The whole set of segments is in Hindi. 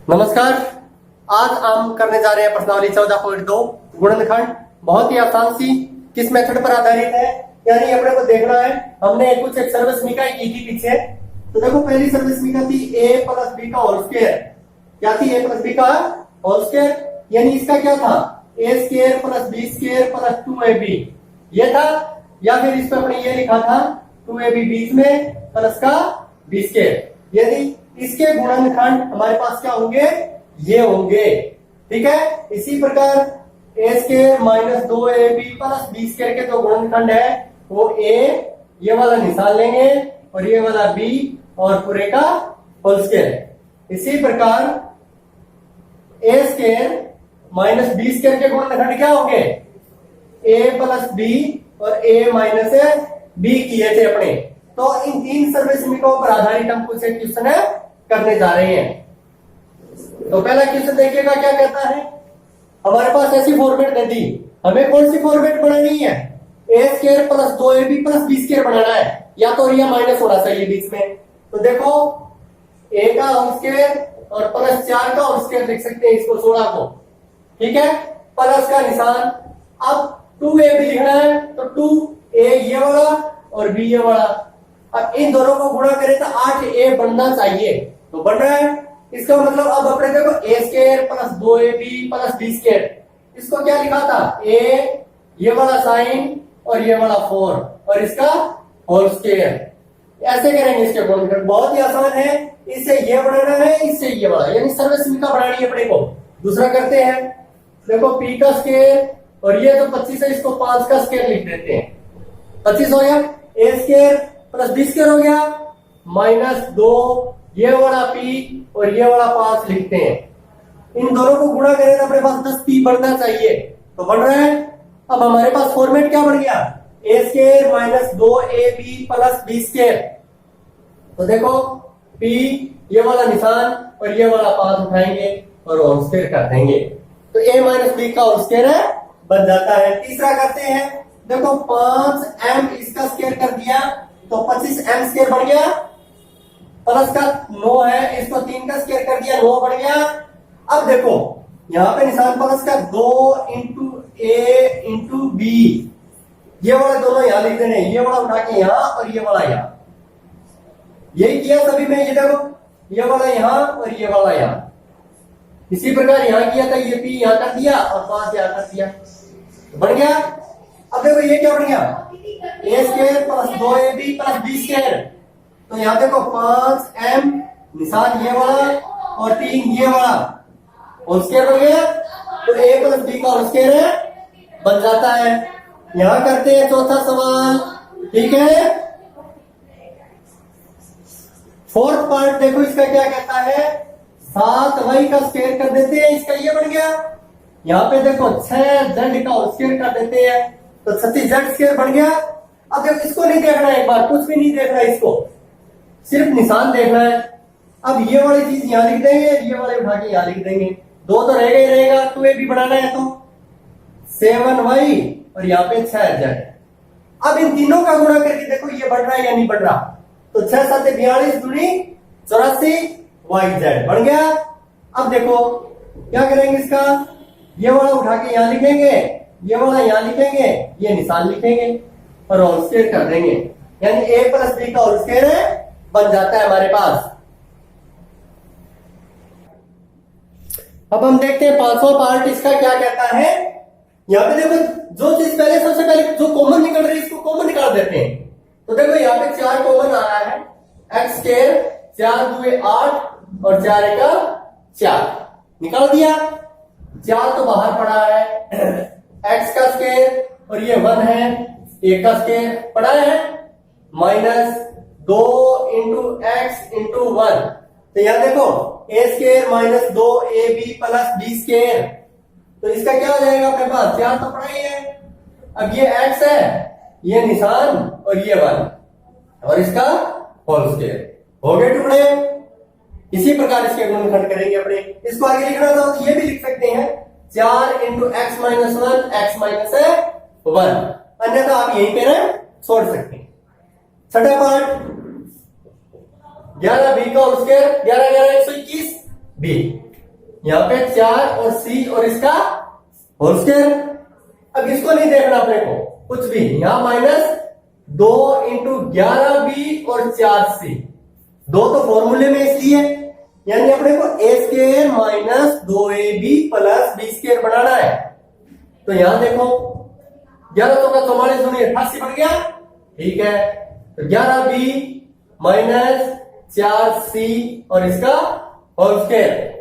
नमस्कार। आज हम करने जा रहे हैं प्रश्नावली 14.2 गुणनखंड। बहुत ही आसान सी किस मेथड पर आधारित है, यानी अपने को देखना है। हमने कुछ एक सर्वसमीका की थी पीछे। तो देखो पहली सर्वसमीका थी a plus b whole whole स्क्वायर। क्या थी? a plus b whole whole स्क्वायर, यानी इसका क्या था? a square plus b square plus 2ab ये था। या फिर इस पर अपने ये लिखा था 2ab बीच में प्लस का b स्क्वायर। यदि इसके गुणनखंड हमारे पास क्या होंगे? ये होंगे। ठीक है। इसी प्रकार a square minus 2ab plus b square के जो गुणनखंड है वो a, ये वाला निशान लेंगे, और ये वाला b और पूरे का होल स्क्वायर। इसी प्रकार a square minus b square के गुणनखंड क्या होंगे? a प्लस b और a माइनस b किए थे अपने। तो इन तीन सर्वसमीकों पर आधारित हम कुछ एक क्वेश्चन करने जा रहे हैं। तो पहला क्वेश्चन देखिएगा क्या कहता है। हमारे पास ऐसी फॉर्मेट दे दी, हमें कौन सी फॉर्मेट बनानी है? a square plus 2ab plus b square बनाना है, या तो ये माइनस होना चाहिए बीच में। तो देखो a का होल स्क्वायर और प्लस 4 का होल स्क्वायर लिख सकते हैं इसको, 16 को। ठीक है। प्लस का निशान। अब 2ab लिखना है तो 2a ये वाला और b ये वाला। अब इन दोनों को गुणा करें तो 8a बनना चाहिए, तो बन रहा है। इसका मतलब अब अपने देखो a square plus 2ab plus b square, इसको क्या लिखा था? a ये वाला साइन और ये वाला 4 और इसका होल स्क्वायर। ऐसे करेंगे इसके गुणनखंड। बहुत ही आसान है। इससे ये बनाना है, इससे ये वाला, यानी सर्वसमीका बनानी है अपने को। दूसरा करते हैं। देखो p का स्क्वायर और ये जो 25 है इसको 5 का स्क्वायर लिख देते हैं। 25 हो गया। a square plus b square हो गया माइनस 2, ये वाला p और ये वाला 5 लिखते हैं। इन दोनों को गुणा करें तो अपने पास 10p बनना चाहिए, तो बन रहा है। अब हमारे पास फॉर्मेट क्या बन गया? a square minus 2ab plus b square. तो देखो p ये वाला निशान और ये वाला 5 उठाएंगे और होल स्क्वायर कर देंगे, तो a माइनस b का होल स्क्वायर बन जाता है। तीसरा करते हैं। देखो 5m इसका स्क्वायर कर दिया तो 25m स्क्वायर बन गया, प्लस का 9 है, इसको 3 का स्क्वायर कर दिया, 9 बन गया। अब देखो यहाँ पे निशान प्लस का 2 इंटू a इंटू b, ये वाला दोनों यहाँ लिख देने, ये वाला उठा के यहाँ और ये वाला यहाँ। यही किया सभी में। ये देखो ये वाला यहाँ और ये वाला यहाँ। इसी प्रकार यहाँ किया था, ये p यहाँ कर दिया और 5 यहाँ कर दिया, बन गया। अब देखो ये क्या बन गया? a square plus 2ab plus b square. तो यहाँ देखो 5m निशान ये वाला और 3 ये वाला, होल स्क्वायर बन गया। तो a प्लस b का होल स्क्वायर बन जाता है। यहाँ करते हैं चौथा सवाल। ठीक है। फोर्थ पार्ट देखो इसका क्या कहता है। 7y का स्क्वायर कर देते हैं, इसका ये बन गया। यहाँ पे देखो 6z का होल स्क्वायर कर देते हैं, तो 36z स्क्वायर बन गया। अब देखो इसको नहीं देखना है, एक बार कुछ भी नहीं देखना है, इसको सिर्फ निशान देखना है। अब ये वाली चीज यहाँ लिख देंगे, ये वाले उठा के यहाँ लिख देंगे। 2 तो रहेगा ही रहेगा, 2ab बनाना है तो 7y और यहाँ पे 6z। अब इन तीनों का गुणा करके देखो ये बढ़ रहा है या नहीं बढ़ रहा। तो 6 7 42 दूनी 84 yz बन गया। अब देखो क्या करेंगे इसका, ये वाला उठा के यहाँ लिखेंगे, ये वाला यहाँ लिखेंगे, ये निशान लिखेंगे और होल स्क्वायर कर देंगे, यानी a प्लस b का होल स्क्वायर बन जाता है हमारे पास। अब हम देखते हैं पांचवा पार्ट इसका क्या कहता है। यहाँ पे देखो जो चीज पहले सबसे पहले जो कॉमन निकल रही है इसको कॉमन निकाल देते हैं। तो देखो यहाँ पे 4 कॉमन आ रहा है, x स्क्वायर 4 2 8 और 4 का 4 निकाल दिया। 4 तो बाहर पड़ा है, x का स्क्वायर और ये 1 है, a का स्क्वायर पड़ा है, माइनस 2 इंटू एक्स इंटू 1। तो यहाँ देखो a square minus 2ab plus b square, तो इसका क्या हो जाएगा अपने पास? 4 तो पड़ा ही है। अब ये x है, ये निशान और ये 1 और इसका होल स्क्वायर हो गए टुकड़े। इसी प्रकार इसके गुणनखंड करेंगे अपने। इसको आगे लिखना था तो ये भी लिख सकते हैं, 4 into x minus 1 x minus 1, अन्यथा आप यहीं पे छोड़ सकते हैं। छठा part 11 B whole whole square, 11 11 121 B. यहाँ पे 4 और सी और इसका होल स्क्वायर। अब इसको नहीं देखना अपने को कुछ भी, यहां माइनस 2 इंटू 11b और 4c, दो तो फॉर्मूले में इसलिए, यानी अपने को a square minus 2ab plus b square बनाना है। तो यहां देखो 11 तो का 44 दूनी 88 बन गया, ठीक है। तो 11b माइनस 4c और इसका होल स्क्वायर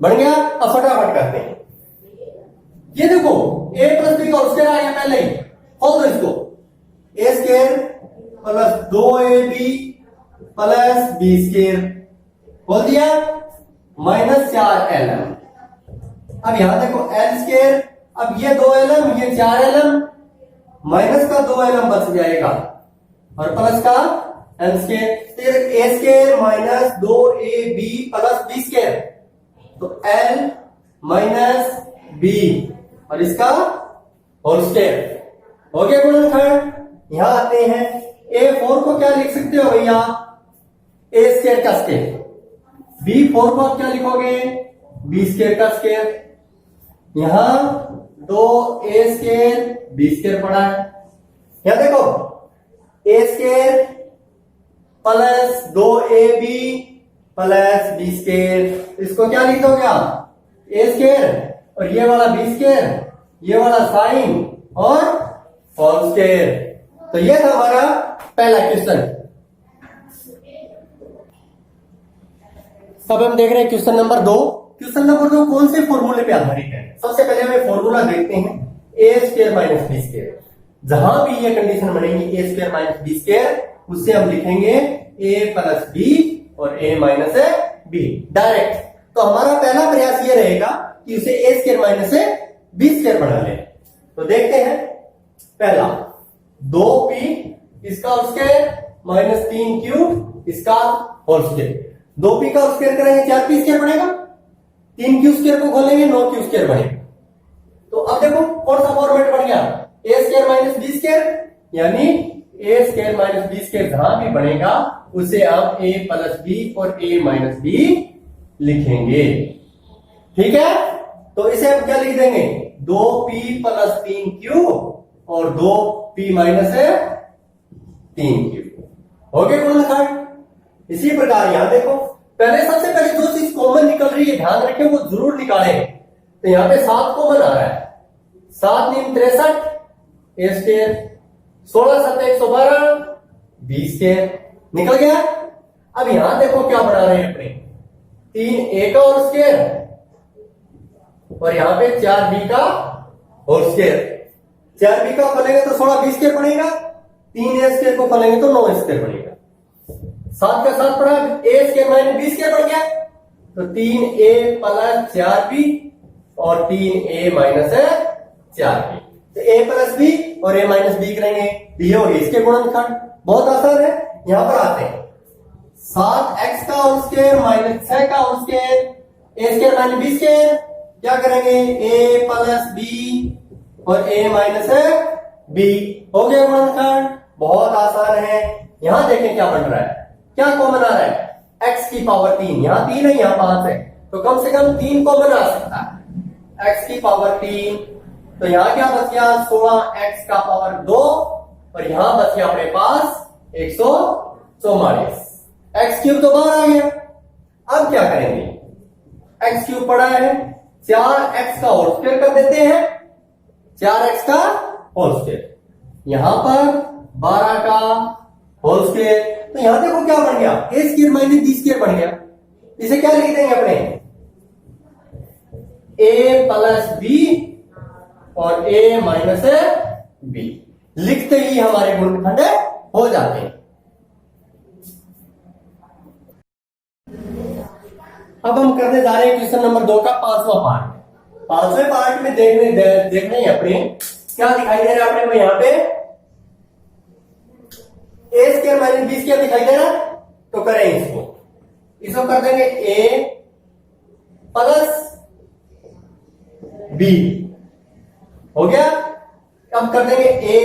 बन गया। अब फटाफट करते हैं, ये देखो a plus b whole whole स्क्वायर आ गया पहले ही, खोल दो इसको, a square plus 2ab plus b square बोल दिया माइनस 4lm। अब यहां देखो l स्क्वायर, अब ये 2lm ये 4lm, माइनस का 2lm बच जाएगा और प्लस का l स्क्वायर, फिर a square minus 2ab plus b square, तो l माइनस b और इसका होल स्क्वायर हो गया गुणनखंड। यहां आते हैं a4 को क्या लिख सकते हो भैया, a स्क्वायर का स्क्वायर, b4 को आप क्या लिखोगे, b स्क्वायर का स्क्वायर। यहां 2a स्क्वायर b स्क्वायर पड़ा है, यहां देखो a square plus 2ab plus b square, इसको क्या लिख दोगे आप, a स्क्वायर और ये वाला b स्क्वायर, ये वाला साइन और होल स्क्वायर। तो ये था हमारा पहला क्वेश्चन। अब हम देख रहे हैं क्वेश्चन नंबर 2। क्वेश्चन नंबर 2 कौन से फॉर्मूले पे आधारित है। सबसे पहले हमें फॉर्मूला देखते हैं, a square minus b square. जहां भी ये कंडीशन बनेगी a square minus b square, उससे हम लिखेंगे a प्लस b और a माइनस b डायरेक्ट। तो हमारा पहला प्रयास ये रहेगा कि उसे a square minus b square बना ले। तो देखते हैं, पहला 2p इसका होल स्क्वायर माइनस 3q इसका होल स्क्वायर, 2p का होल स्क्वायर करेंगे 4p स्क्वायर बनेगा, 3q स्क्वायर को खोलेंगे 9q स्क्वायर बनेगा। तो अब देखो कौन सा फॉर्मेट बन गया, a square minus b square, यानी a square minus b square जहां भी बनेगा उसे हम a प्लस b और a माइनस b लिखेंगे, ठीक है। तो इसे हम क्या लिख देंगे, 2p प्लस 3q और 2p माइनस 3q हो गया गुणनखंड। इसी प्रकार यहां देखो, पहले सबसे पहले जो चीज कॉमन निकल रही है ध्यान रखें वो जरूर निकालें। तो यहां पे 7 कॉमन आ रहा है, 7 × 3 = 63, a स्क्वायर 16 × 7 = 112, b स्क्वायर निकल गया। अब यहां देखो क्या बना रहे हैं अपने, 3a का होल स्क्वायर और यहां पे 4b का होल स्क्वायर। 4b का खोलेंगे तो 16b स्क्वायर बनेगा, 3a स्क्वायर को खोलेंगे तो 9a स्क्वायर बनेगा। 7 का 7 पड़ा, a square minus b square बन गया, तो 3a प्लस 4b और 3a माइनस 4b। तो a प्लस b और a माइनस b करेंगे, ये हो इसके गुणनखंड। बहुत आसान है। यहां पर आते हैं, 7x का होल स्क्वायर माइनस 6 का whole square, a square minus b square, क्या करेंगे a प्लस b और a माइनस b हो गया गुणनखंड। बहुत आसान है। यहां देखें क्या बन रहा है, क्या कॉमन आ रहा है, x की पावर 3, यहां 3 है यहां 5 है, तो कम से कम 3 कॉमन आ सकता है, x की पावर 3। तो यहां क्या बच गया, 16x का पावर 2 और यहां बच गया अपने पास 144, x क्यूब तो बाहर आ गया। अब क्या करेंगे, x क्यूब पड़ा है, 4x का होल स्क्वायर कर देते हैं, 4x का होल स्क्वायर, यहां पर 12 का होल स्क्वायर। तो यहां देखो क्या बन गया, a square minus b square बन गया। इसे क्या लिख देंगे अपने, a प्लस b और a माइनस b, लिखते ही हमारे गुणनखंड हो जाते हैं। अब हम करने जा रहे हैं क्वेश्चन नंबर 2 का 5वां पार्ट। 5वें पार्ट में देखने हैं अपने क्या दिखाई दे रहा है अपने को, यहां पे a square minus b square दिखाई दे रहा है, तो करें इसको कर देंगे a प्लस b, हो गया। अब कर देंगे a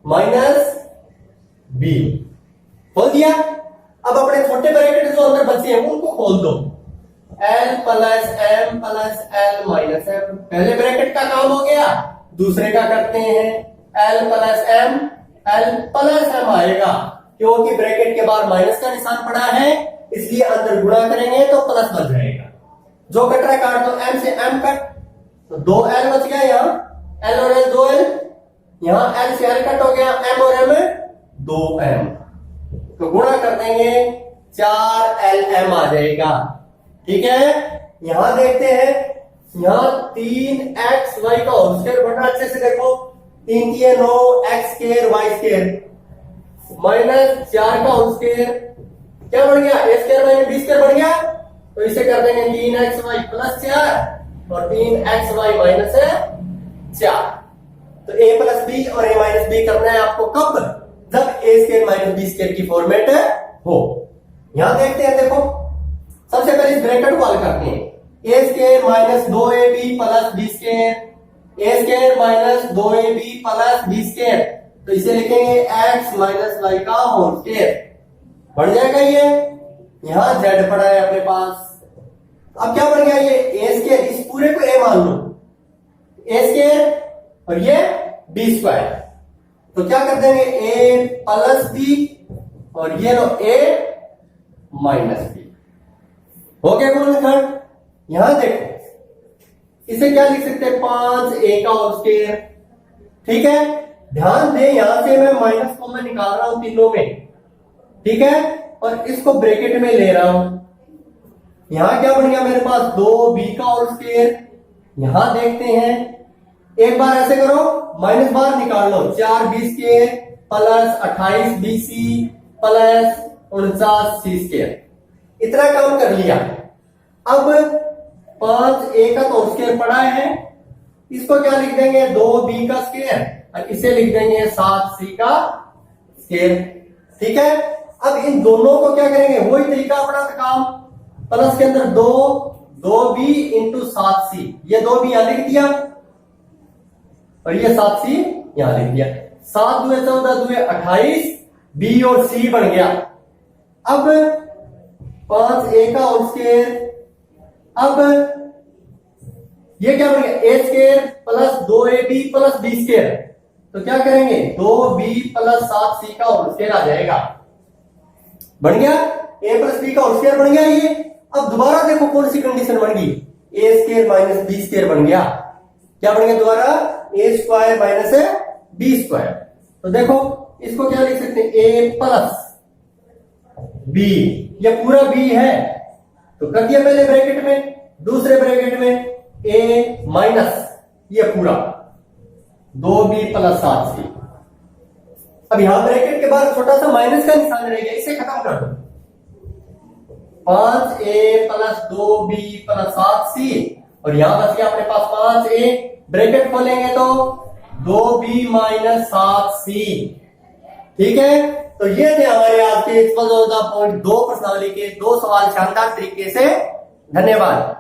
माइनस b, खोल दिया। अब अपने छोटे ब्रैकेट जो अंदर बचे हैं उनको खोल दो, L plus M plus L minus M. पहले ब्रैकेट का काम हो गया, दूसरे का करते हैं। एल प्लस एम आएगा, क्योंकि ब्रैकेट के बाहर माइनस का निशान पड़ा है, इसलिए अंदर गुणा करेंगे तो प्लस बन जाएगा। जो कट रहा है काट दो, एम से एम कट, तो 2l बच गया यहाँ, एल और एल 2l, यहाँ एल से एल कट हो गया, एम और एम 2m, तो गुणा कर देंगे 4lm आ जाएगा। ठीक है, यहां देखते हैं, यहां 3xy का होल स्क्वायर बन रहा है, अच्छे से देखो, 3 की 9, x square y square minus 4 का होल स्क्वायर क्या बन गया, a square minus b square बन गया, तो इसे कर देंगे 3xy प्लस 4 और 3xy माइनस 4। तो a प्लस बी और a माइनस बी करना है आपको कब, जब a square minus b square की फॉर्मेट हो। यहां देखते हैं, देखो सबसे पहले इस ब्रैकेट को हल करते हैं, a square minus 2ab plus b square, a square minus 2ab plus b square, तो इसे लिखेंगे x माइनस y का होल स्क्वायर, बढ़ जाएगा ये। यहां z पड़ा है अपने पास, अब क्या बन गया ये a स्क्वायर, इस पूरे को a मान लो, a स्क्वायर और ये b स्क्वायर, तो क्या कर देंगे a प्लस b और ये लो a माइनस b, हो गया गुणनखंड। यहां देखो, इसे क्या लिख सकते हैं, 5a का होल स्क्वायर। ठीक है, ध्यान दे यहां से मैं माइनस को मैं निकाल रहा हूं तीनों में, ठीक है, और इसको ब्रैकेट में ले रहा हूं। यहां क्या बन गया मेरे पास, 2b का होल स्क्वायर। यहां देखते हैं, एक बार ऐसे करो, माइनस बार निकाल लो, 4b square plus 28bc plus 49c square, इतना काम कर लिया। अब 5a का तो स्क्वायर पड़ा है, इसको क्या लिख देंगे, 2b का स्क्वायर और इसे लिख देंगे 7c का स्क्वायर। ठीक है, अब इन दोनों को क्या करेंगे, वही तरीका अपना काम, प्लस के अंदर 2b इंटू 7c, ये 2b यहां लिख दिया और ये 7c यहां लिख दिया, 7 दुए 14 दुए 28, b और c बन गया। अब 5a का होल स्क्वायर, अब ये क्या बन गया, a square plus 2ab plus b square, तो क्या करेंगे, 2b प्लस 7c का होल स्क्वायर आ जाएगा, बन गया a प्लस b का होल स्क्वायर बन गया ये। अब दोबारा देखो कौन सी कंडीशन बन गई, a square minus b square बन गया, क्या बन गया दोबारा, a square minus b square. तो देखो इसको क्या लिख सकते हैं, a प्लस b, ये पूरा b है तो कर दिया पहले ब्रैकेट में, दूसरे ब्रैकेट में a माइनस ये पूरा 2b प्लस 7c। अब यहां ब्रैकेट के बाद छोटा सा माइनस का निशान रहेगा, इसे खत्म कर दो, 5a plus 2b plus 7c और यहां बच गया अपने पास 5a, ब्रैकेट खोलेंगे तो 2b माइनस 7c। ठीक है, तो ये थे हमारे आज के 14.2 प्रश्नावली के 2 सवाल शानदार तरीके से। धन्यवाद।